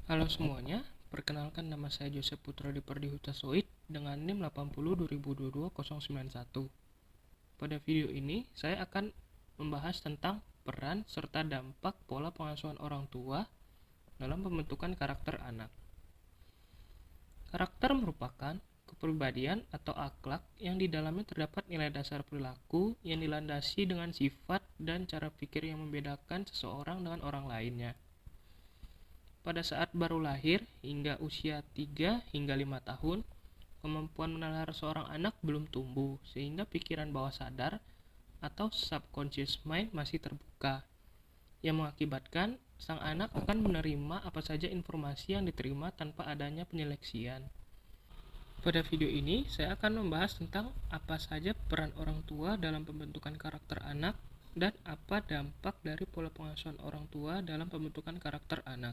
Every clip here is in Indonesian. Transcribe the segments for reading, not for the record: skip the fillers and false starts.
Halo semuanya, perkenalkan nama saya Joseph Putra Diperdi Hutasoid dengan NIM 80 2022 091. Pada video ini, saya akan membahas tentang peran serta dampak pola pengasuhan orang tua dalam pembentukan karakter anak. Karakter merupakan kepribadian atau akhlak yang di dalamnya terdapat nilai dasar perilaku yang dilandasi dengan sifat dan cara pikir yang membedakan seseorang dengan orang lainnya. Pada saat baru lahir hingga usia 3 hingga 5 tahun, kemampuan menalar seorang anak belum tumbuh sehingga pikiran bawah sadar atau subconscious mind masih terbuka, yang mengakibatkan sang anak akan menerima apa saja informasi yang diterima tanpa adanya penyeleksian. Pada video ini, saya akan membahas tentang apa saja peran orang tua dalam pembentukan karakter anak dan apa dampak dari pola pengasuhan orang tua dalam pembentukan karakter anak.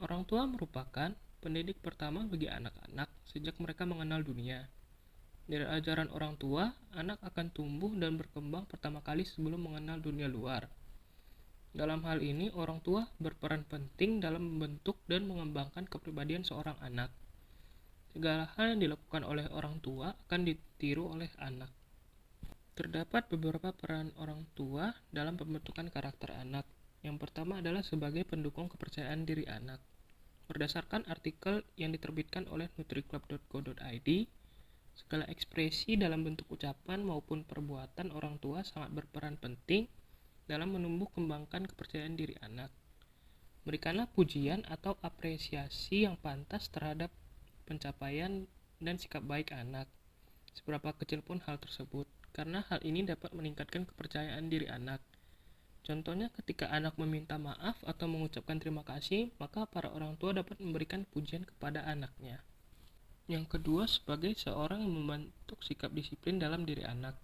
Orang tua merupakan pendidik pertama bagi anak-anak sejak mereka mengenal dunia. Dari ajaran orang tua, anak akan tumbuh dan berkembang pertama kali sebelum mengenal dunia luar. Dalam hal ini, orang tua berperan penting dalam membentuk dan mengembangkan kepribadian seorang anak. Segala hal yang dilakukan oleh orang tua akan ditiru oleh anak. Terdapat beberapa peran orang tua dalam pembentukan karakter anak. Yang pertama adalah sebagai pendukung kepercayaan diri anak. Berdasarkan artikel yang diterbitkan oleh nutriclub.co.id, segala ekspresi dalam bentuk ucapan maupun perbuatan orang tua sangat berperan penting dalam menumbuh kembangkan kepercayaan diri anak. Berikanlah pujian atau apresiasi yang pantas terhadap pencapaian dan sikap baik anak, seberapa kecil pun hal tersebut, karena hal ini dapat meningkatkan kepercayaan diri anak. Contohnya ketika anak meminta maaf atau mengucapkan terima kasih, maka para orang tua dapat memberikan pujian kepada anaknya. Yang kedua, sebagai seorang yang membentuk sikap disiplin dalam diri anak.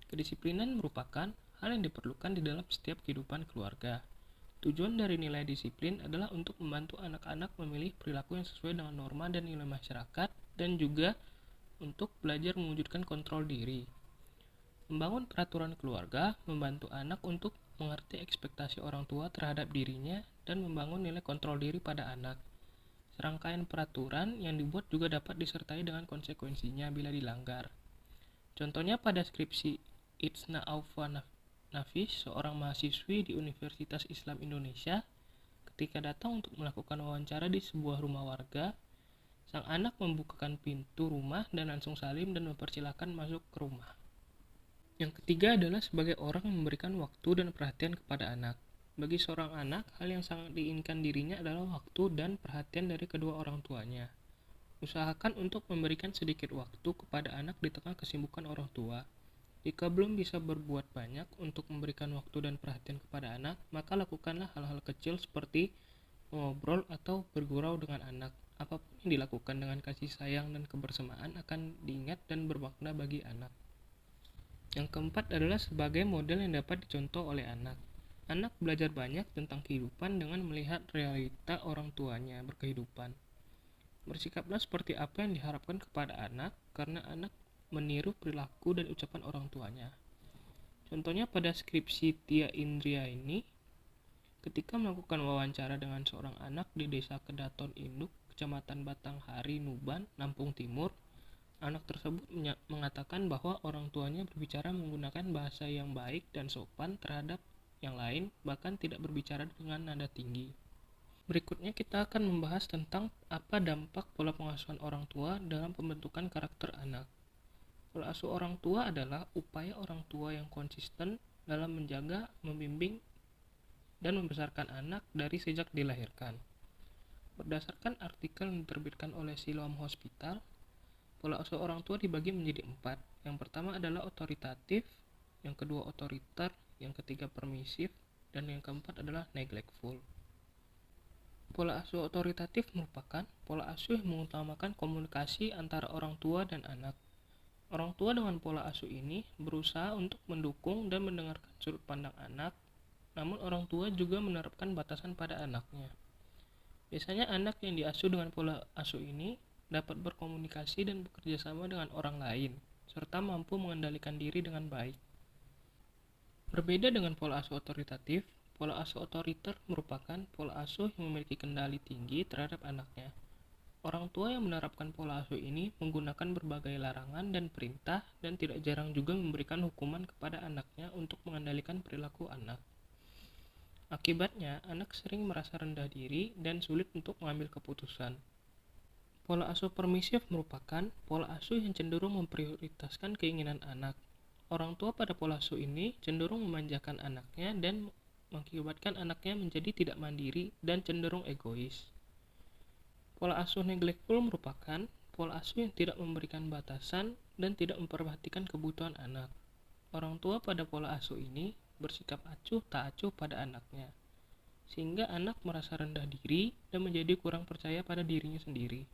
Kedisiplinan merupakan hal yang diperlukan di dalam setiap kehidupan keluarga. Tujuan dari nilai disiplin adalah untuk membantu anak-anak memilih perilaku yang sesuai dengan norma dan nilai masyarakat, dan juga untuk belajar mewujudkan kontrol diri. Membangun peraturan keluarga membantu anak untuk mengerti ekspektasi orang tua terhadap dirinya dan membangun nilai kontrol diri pada anak. Serangkaian peraturan yang dibuat juga dapat disertai dengan konsekuensinya bila dilanggar. Contohnya pada skripsi Itsna Aufa Nafis, seorang mahasiswi di Universitas Islam Indonesia, ketika datang untuk melakukan wawancara di sebuah rumah warga, sang anak membukakan pintu rumah dan langsung salim dan mempersilahkan masuk ke rumah. Yang ketiga adalah sebagai orang yang memberikan waktu dan perhatian kepada anak. Bagi seorang anak, hal yang sangat diinginkan dirinya adalah waktu dan perhatian dari kedua orang tuanya. Usahakan untuk memberikan sedikit waktu kepada anak di tengah kesibukan orang tua. Jika belum bisa berbuat banyak untuk memberikan waktu dan perhatian kepada anak, maka lakukanlah hal-hal kecil seperti mengobrol atau bergurau dengan anak. Apapun yang dilakukan dengan kasih sayang dan kebersamaan akan diingat dan bermakna bagi anak. Yang keempat adalah sebagai model yang dapat dicontoh oleh anak. Anak belajar banyak tentang kehidupan dengan melihat realita orang tuanya berkehidupan. Bersikaplah seperti apa yang diharapkan kepada anak, karena anak meniru perilaku dan ucapan orang tuanya. Contohnya pada skripsi Tia Indria ini, ketika melakukan wawancara dengan seorang anak di desa Kedaton Induk, Kecamatan Batanghari, Nuban, Lampung Timur, anak tersebut mengatakan bahwa orang tuanya berbicara menggunakan bahasa yang baik dan sopan terhadap yang lain, bahkan tidak berbicara dengan nada tinggi. Berikutnya kita akan membahas tentang apa dampak pola pengasuhan orang tua dalam pembentukan karakter anak. Pola asuh orang tua adalah upaya orang tua yang konsisten dalam menjaga, membimbing, dan membesarkan anak dari sejak dilahirkan. Berdasarkan artikel yang diterbitkan oleh Siloam Hospital, pola asuh orang tua dibagi menjadi 4. Yang pertama adalah otoritatif, yang kedua otoriter, yang ketiga permisif, dan yang keempat adalah neglectful. Pola asuh otoritatif merupakan pola asuh yang mengutamakan komunikasi antara orang tua dan anak. Orang tua dengan pola asuh ini berusaha untuk mendukung dan mendengarkan sudut pandang anak, namun orang tua juga menerapkan batasan pada anaknya. Biasanya anak yang diasuh dengan pola asuh ini dapat berkomunikasi dan bekerja sama dengan orang lain, serta mampu mengendalikan diri dengan baik. Berbeda dengan pola asuh otoritatif, Pola asuh otoriter merupakan pola asuh yang memiliki kendali tinggi terhadap anaknya. Orang tua yang menerapkan pola asuh ini menggunakan berbagai larangan dan perintah dan tidak jarang juga memberikan hukuman kepada anaknya untuk mengendalikan perilaku anak. Akibatnya, anak sering merasa rendah diri dan sulit untuk mengambil keputusan. Pola asuh permisif merupakan pola asuh yang cenderung memprioritaskan keinginan anak. Orang tua pada pola asuh ini cenderung memanjakan anaknya dan mengakibatkan anaknya menjadi tidak mandiri dan cenderung egois. Pola asuh neglectful merupakan pola asuh yang tidak memberikan batasan dan tidak memperhatikan kebutuhan anak. Orang tua pada pola asuh ini bersikap acuh tak acuh pada anaknya, sehingga anak merasa rendah diri dan menjadi kurang percaya pada dirinya sendiri.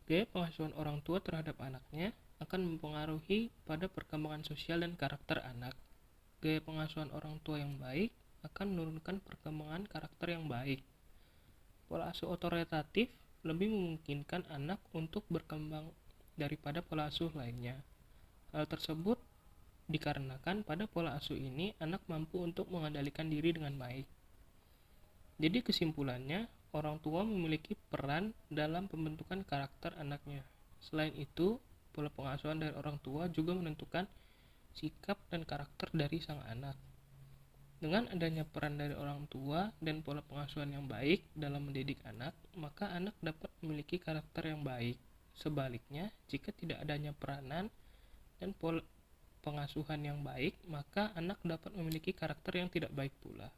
Gaya pengasuhan orang tua terhadap anaknya akan mempengaruhi pada perkembangan sosial dan karakter anak. Gaya pengasuhan orang tua yang baik akan menurunkan perkembangan karakter yang baik. Pola asuh otoritatif lebih memungkinkan anak untuk berkembang daripada pola asuh lainnya. Hal tersebut dikarenakan pada pola asuh ini anak mampu untuk mengendalikan diri dengan baik. Jadi kesimpulannya, orang tua memiliki peran dalam pembentukan karakter anaknya. Selain itu, pola pengasuhan dari orang tua juga menentukan sikap dan karakter dari sang anak. Dengan adanya peran dari orang tua dan pola pengasuhan yang baik dalam mendidik anak, maka anak dapat memiliki karakter yang baik. Sebaliknya, jika tidak adanya peranan dan pola pengasuhan yang baik, maka anak dapat memiliki karakter yang tidak baik pula.